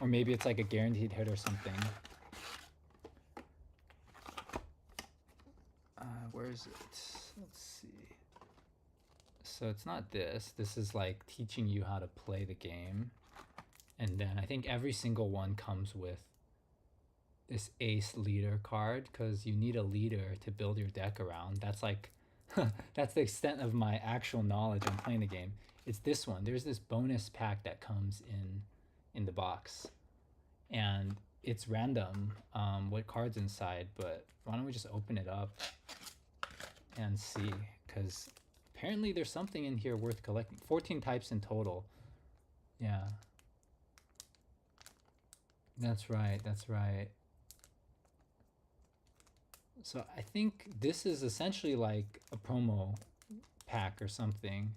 or maybe it's like a guaranteed hit or something. Where is it? Let's see. So it's not this. This is like teaching you how to play the game. And then I think every single one comes with this ace leader card because you need a leader to build your deck around. That's like, that's the extent of my actual knowledge on playing the game. It's this one. There's this bonus pack that comes in the box. And it's random what cards inside, but why don't we just open it up and see? Because apparently there's something in here worth collecting. 14 types in total. Yeah. That's right, that's right. So I think this is essentially like a promo pack or something.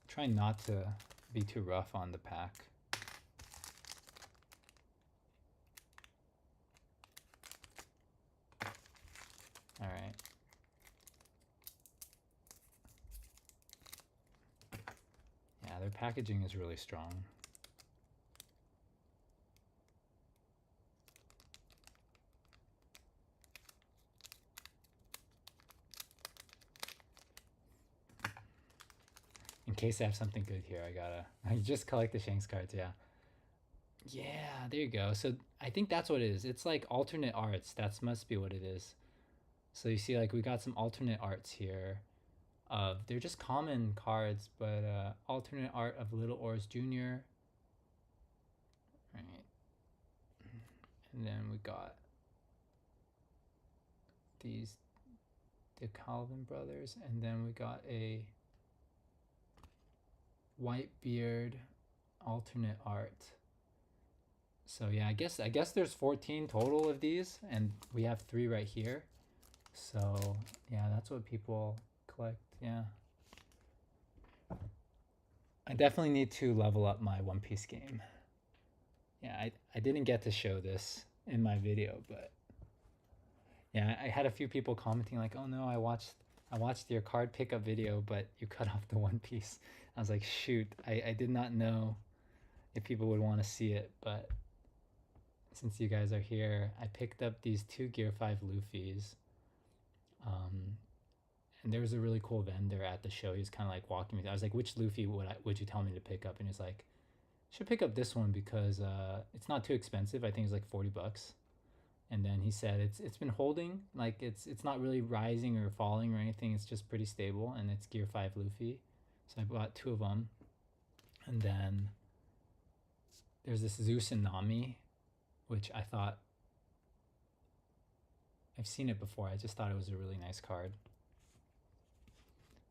Try not to be too rough on the pack. All right. Yeah, their packaging is really strong. In case I have something good here, I just collect the Shanks cards, yeah. Yeah, there you go. So I think that's what it is. It's like alternate arts. That must be what it is. So you see, like, we got some alternate arts here. They're just common cards, but alternate art of Little Oars Jr. Right. And then we got these, the Calvin brothers, and then we got a Whitebeard alternate art. So yeah, I guess there's 14 total of these, and we have 3 right here. So yeah, that's what people collect. Yeah, I definitely need to level up my One Piece game. Yeah, I didn't get to show this in my video, but yeah, I had a few people commenting like, "Oh no, I watched your card pickup video, but you cut off the One Piece." I was like, "Shoot, I did not know if people would want to see it, but since you guys are here, I picked up these 2 Gear 5 Luffys. And there was a really cool vendor at the show. He was kind of like walking me. I was like, "Which Luffy would you tell me to pick up?" And he's like, "Should pick up this one because it's not too expensive. I think it's like $40." And then he said it's been holding, like it's not really rising or falling or anything. It's just pretty stable, and it's Gear 5 Luffy. So I bought 2 of them. And then there's this Zeus and Nami, which I thought, I've seen it before. I just thought it was a really nice card.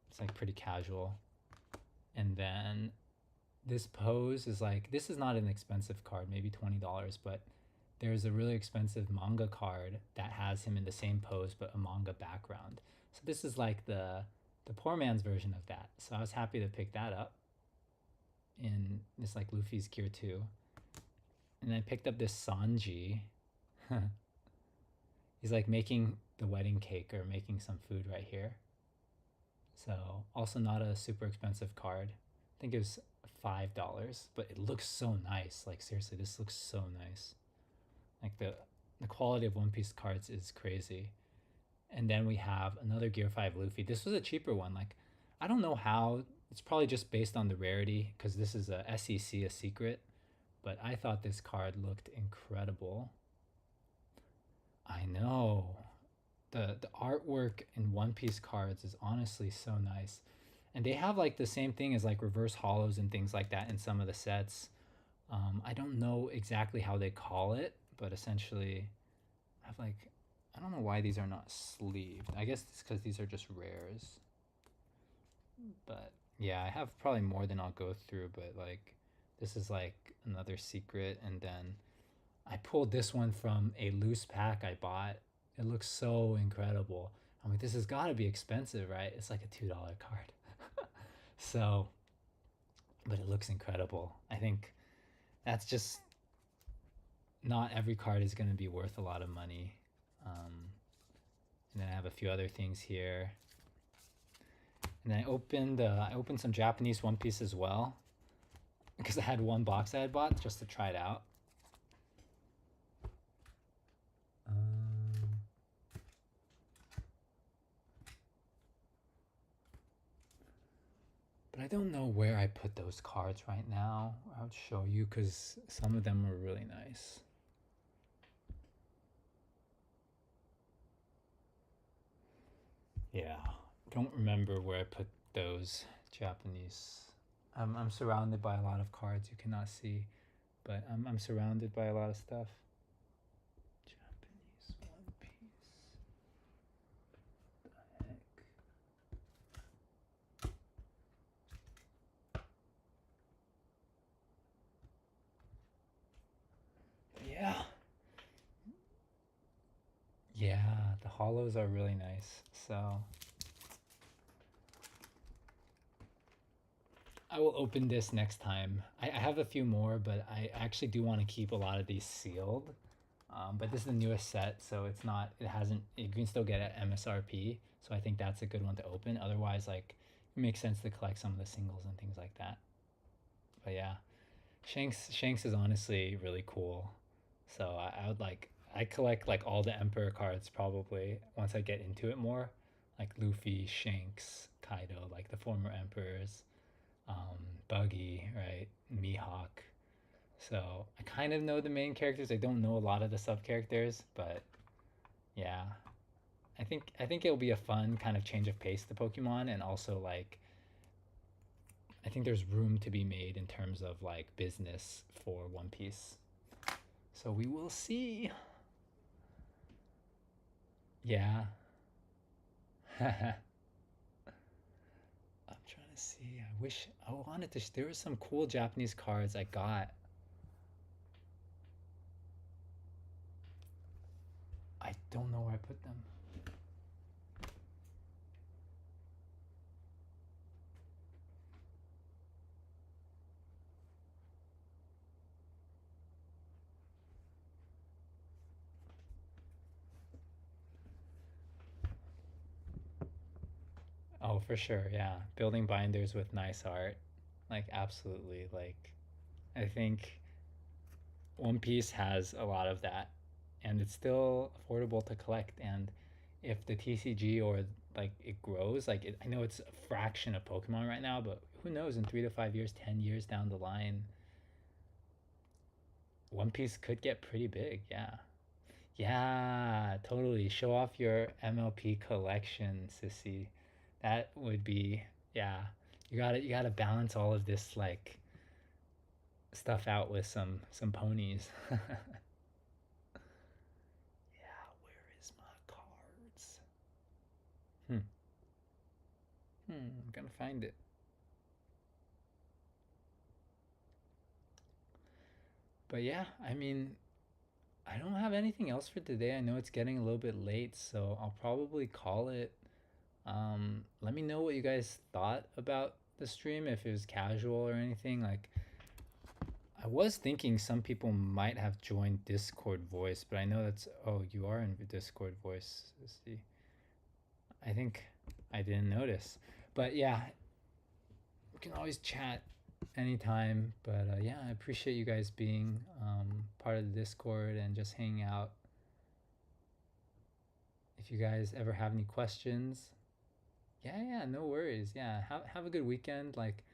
It's like pretty casual. And then this pose is like, this is not an expensive card, maybe $20, but there's a really expensive manga card that has him in the same pose but a manga background. So this is like the poor man's version of that. So I was happy to pick that up in this like Luffy's Gear 2. And I picked up this Sanji. He's like making the wedding cake or making some food right here. So also not a super expensive card. I think it was $5, but it looks so nice. Like seriously, this looks so nice. Like the quality of One Piece cards is crazy. And then we have another Gear 5 Luffy. This was a cheaper one. Like, I don't know how. It's probably just based on the rarity because this is a SEC, a secret. But I thought this card looked incredible. I know. The artwork in One Piece cards is honestly so nice. And they have like the same thing as like reverse hollows and things like that in some of the sets. I don't know exactly how they call it, but essentially I have like, I don't know why these are not sleeved. I guess it's because these are just rares. But yeah, I have probably more than I'll go through, but like this is like another secret. And then I pulled this one from a loose pack I bought. It looks so incredible. I'm like, this has got to be expensive, right? It's like a $2 card. So, but it looks incredible. I think that's just, not every card is going to be worth a lot of money. And then I have a few other things here. And then I opened some Japanese One Piece as well because I had one box I had bought just to try it out. I don't know where I put those cards right now. I'll show you because some of them are really nice. Yeah, don't remember where I put those Japanese. I'm surrounded by a lot of cards you cannot see, but I'm surrounded by a lot of stuff. Japanese One Piece. The heck? Yeah. Yeah, the hollows are really nice. So I will open this next time. I have a few more, but I actually do want to keep a lot of these sealed. But this is the newest set, so it's not, it hasn't, you can still get it at MSRP. So I think that's a good one to open. Otherwise, like, it makes sense to collect some of the singles and things like that. But yeah, Shanks is honestly really cool. So I would like, I collect like all the Emperor cards probably once I get into it more. Like Luffy, Shanks, Kaido, like the former Emperors, Buggy, right? Mihawk. So I kind of know the main characters. I don't know a lot of the sub characters, but yeah, I think it'll be a fun kind of change of pace to Pokemon, and also like I think there's room to be made in terms of like business for One Piece. So we will see. Yeah. I'm trying to see. I wish I wanted to. There were some cool Japanese cards I got. I don't know where I put them. Oh, for sure. Yeah. Building binders with nice art. Like, absolutely. Like, I think One Piece has a lot of that, and it's still affordable to collect. And if the TCG or like it grows, like I know it's a fraction of Pokemon right now, but who knows in 3 to 5 years, 10 years down the line, One Piece could get pretty big. Yeah, yeah, totally. Show off your MLP collection, sissy. That would be, yeah. You gotta balance all of this like stuff out with some ponies. Yeah, where is my cards? Hmm. I'm gonna find it. But yeah, I mean, I don't have anything else for today. I know it's getting a little bit late, so I'll probably call it. Let me know what you guys thought about the stream, if it was casual or anything. Like, I was thinking some people might have joined Discord voice, but I know that's, oh, you are in Discord voice. Let's see. I think I didn't notice. But yeah, we can always chat anytime. But yeah, I appreciate you guys being part of the Discord and just hanging out. If you guys ever have any questions, yeah, no worries. Yeah, have a good weekend. Like,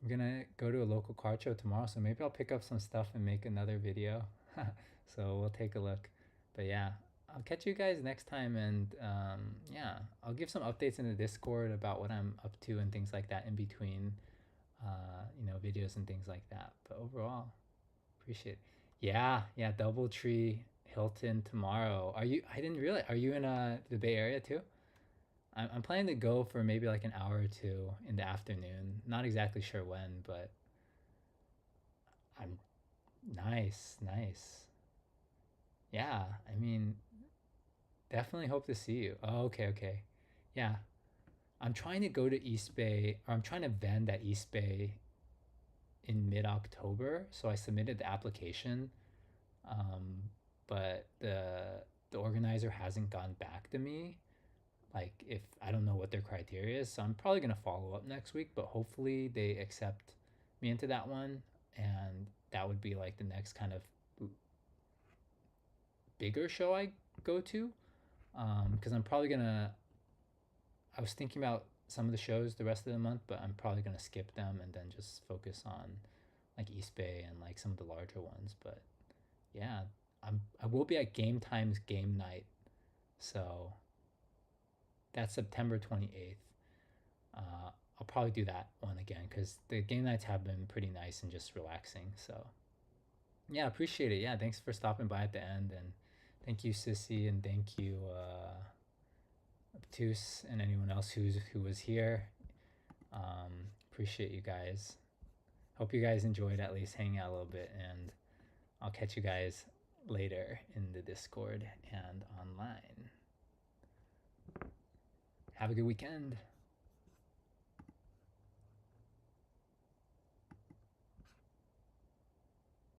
I'm gonna go to a local card show tomorrow, so maybe I'll pick up some stuff and make another video. So we'll take a look. But yeah, I'll catch you guys next time, and yeah, I'll give some updates in the Discord about what I'm up to and things like that in between, videos and things like that. But overall, appreciate it. Yeah, DoubleTree Hilton tomorrow. Are you? I didn't realize. Are you in the Bay Area too? I'm planning to go for maybe like an hour or two in the afternoon. Not exactly sure when, but I'm nice. Yeah, I mean, definitely hope to see you. Oh, okay. Yeah, I'm trying to go to East Bay, or I'm trying to vend at East Bay in mid October. So I submitted the application, um, but the organizer hasn't gone back to me. Like, if I don't know what their criteria is, so I'm probably gonna follow up next week. But hopefully they accept me into that one, and that would be like the next kind of bigger show I go to. Because I'm probably gonna. I was thinking about some of the shows the rest of the month, but I'm probably gonna skip them and then just focus on like East Bay and like some of the larger ones. But yeah, I will be at Game Times game night, so that's September 28th. I'll probably do that one again because the game nights have been pretty nice and just relaxing. So yeah, appreciate it. Yeah, thanks for stopping by at the end, and thank you Sissy, and thank you Obtuse, and anyone else who was here. Appreciate you guys. Hope you guys enjoyed at least hanging out a little bit, and I'll catch you guys later in the Discord and online. Have a good weekend.